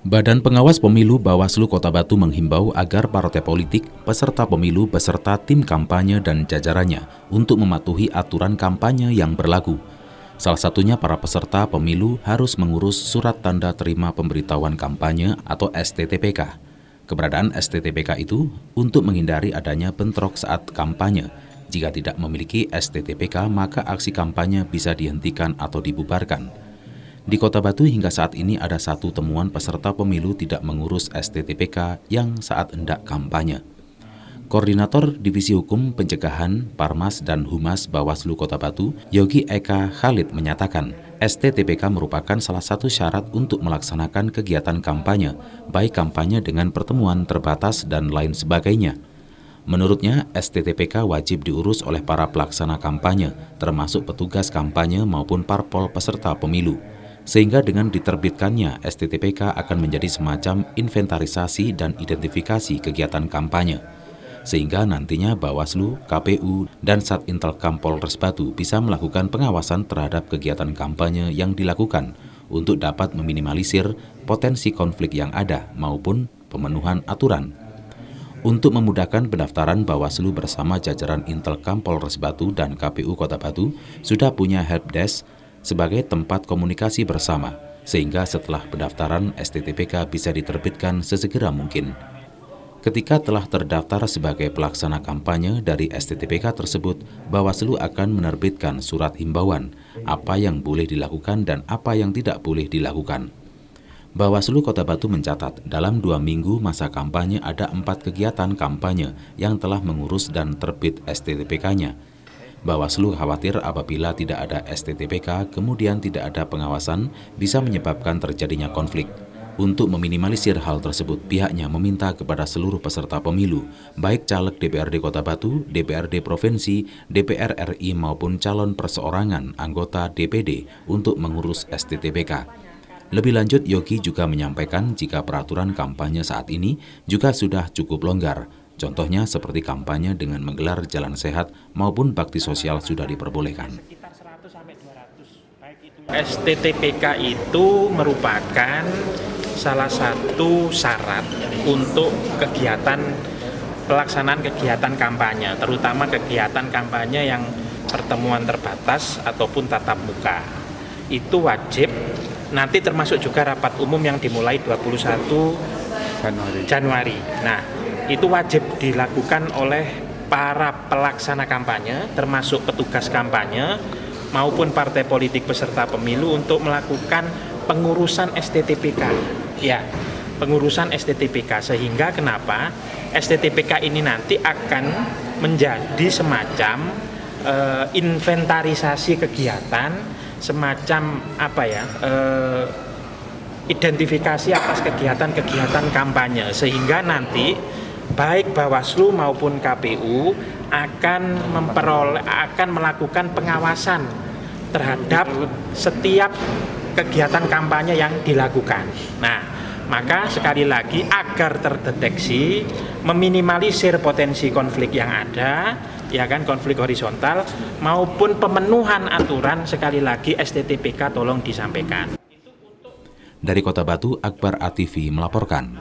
Badan Pengawas Pemilu Bawaslu Kota Batu menghimbau agar partai politik, peserta pemilu beserta tim kampanye dan jajarannya untuk mematuhi aturan kampanye yang berlaku. Salah satunya para peserta pemilu harus mengurus surat tanda terima pemberitahuan kampanye atau STTPK. Keberadaan STTPK itu untuk menghindari adanya bentrok saat kampanye. Jika tidak memiliki STTPK, maka aksi kampanye bisa dihentikan atau dibubarkan. Di Kota Batu hingga saat ini ada satu temuan peserta pemilu tidak mengurus STTPK yang saat hendak kampanye. Koordinator Divisi Hukum Pencegahan, Parmas dan Humas Bawaslu Kota Batu, Yogi Eka Khalid menyatakan, STTPK merupakan salah satu syarat untuk melaksanakan kegiatan kampanye, baik kampanye dengan pertemuan terbatas dan lain sebagainya. Menurutnya, STTPK wajib diurus oleh para pelaksana kampanye, termasuk petugas kampanye maupun parpol peserta pemilu. Sehingga dengan diterbitkannya, STTPK akan menjadi semacam inventarisasi dan identifikasi kegiatan kampanye. Sehingga nantinya Bawaslu, KPU, dan Satintelkam Polres Batu bisa melakukan pengawasan terhadap kegiatan kampanye yang dilakukan untuk dapat meminimalisir potensi konflik yang ada maupun pemenuhan aturan. Untuk memudahkan pendaftaran, Bawaslu bersama jajaran Intelkam Polres Batu dan KPU Kota Batu sudah punya helpdesk sebagai tempat komunikasi bersama, sehingga setelah pendaftaran STTPK bisa diterbitkan sesegera mungkin. Ketika telah terdaftar sebagai pelaksana kampanye dari STTPK tersebut, Bawaslu akan menerbitkan surat himbauan apa yang boleh dilakukan dan apa yang tidak boleh dilakukan. Bawaslu Kota Batu mencatat dalam 2 minggu masa kampanye ada 4 kegiatan kampanye yang telah mengurus dan terbit STTPK-nya. Bawaslu khawatir apabila tidak ada STTPK, kemudian tidak ada pengawasan, bisa menyebabkan terjadinya konflik. Untuk meminimalisir hal tersebut, pihaknya meminta kepada seluruh peserta pemilu, baik caleg DPRD Kota Batu, DPRD Provinsi, DPR RI maupun calon perseorangan anggota DPD untuk mengurus STTPK. Lebih lanjut, Yogi juga menyampaikan jika peraturan kampanye saat ini juga sudah cukup longgar. Contohnya seperti kampanye dengan menggelar jalan sehat maupun bakti sosial sudah diperbolehkan. STTPK itu merupakan salah satu syarat untuk pelaksanaan kegiatan kampanye, terutama kegiatan kampanye yang pertemuan terbatas ataupun tatap muka. Itu wajib, nanti termasuk juga rapat umum yang dimulai 21 Januari. Nah, itu wajib dilakukan oleh para pelaksana kampanye, termasuk petugas kampanye, maupun partai politik peserta pemilu untuk melakukan pengurusan STTPK. Ya, pengurusan STTPK, sehingga kenapa STTPK ini nanti akan menjadi semacam inventarisasi kegiatan, semacam identifikasi atas kegiatan-kegiatan kampanye, sehingga nanti baik Bawaslu maupun KPU akan melakukan pengawasan terhadap setiap kegiatan kampanye yang dilakukan. Nah, maka sekali lagi agar terdeteksi, meminimalisir potensi konflik yang ada, ya kan, konflik horizontal maupun pemenuhan aturan, sekali lagi STTPK tolong disampaikan. Dari Kota Batu, Akbar ATV melaporkan.